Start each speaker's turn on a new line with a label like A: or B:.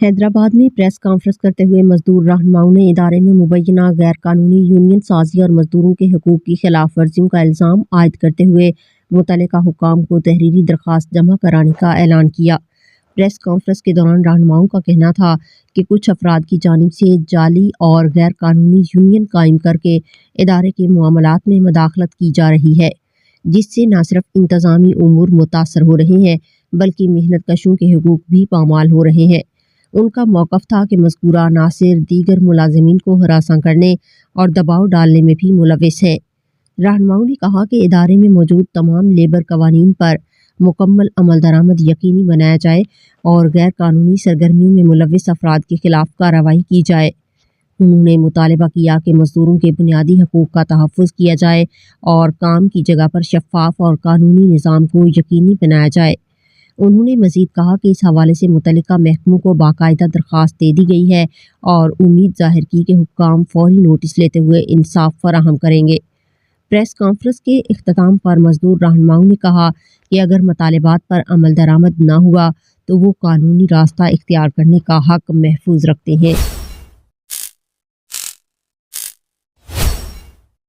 A: حیدرآباد میں press conference کرتے ہوئے مزدور رہنماؤں نے ادارے میں مبینہ غیر قانونی یونین سازی اور مزدوروں کے حقوق کی خلاف ورزیوں کا الزام عائد کرتے ہوئے متعلقہ حکام کو تحریری درخواست جمع کرانے کا اعلان کیا۔ پریس کانفرنس کے دوران رہنماؤں کا کہنا تھا کہ کچھ افراد کی جانب سے جعلی اور غیر قانونی یونین قائم کر کے ادارے کے معاملات میں مداخلت کی جا رہی ہے، جس سے نہ صرف انتظامی امور متاثر ہو رہے ہیں بلکہ محنت کشوں کے حقوق بھی پامال ہو رہے ہیں۔ ان کا موقف تھا کہ مذکورہ عناصر دیگر ملازمین کو ہراساں کرنے اور دباؤ ڈالنے میں بھی ملوث ہیں۔ رہنماؤں نے کہا کہ ادارے میں موجود تمام لیبر قوانین پر مکمل عمل درآمد یقینی بنایا جائے اور غیر قانونی سرگرمیوں میں ملوث افراد کے خلاف کارروائی کی جائے۔ انہوں نے مطالبہ کیا کہ مزدوروں کے بنیادی حقوق کا تحفظ کیا جائے اور کام کی جگہ پر شفاف اور قانونی نظام کو یقینی بنایا جائے۔ انہوں نے مزید کہا کہ اس حوالے سے متعلقہ محکموں کو باقاعدہ درخواست دے دی گئی ہے اور امید ظاہر کی کہ حکام فوری نوٹس لیتے ہوئے انصاف فراہم کریں گے۔ پریس کانفرنس کے اختتام پر مزدور رہنماؤں نے کہا کہ اگر مطالبات پر عمل درآمد نہ ہوا تو وہ قانونی راستہ اختیار کرنے کا حق محفوظ رکھتے ہیں۔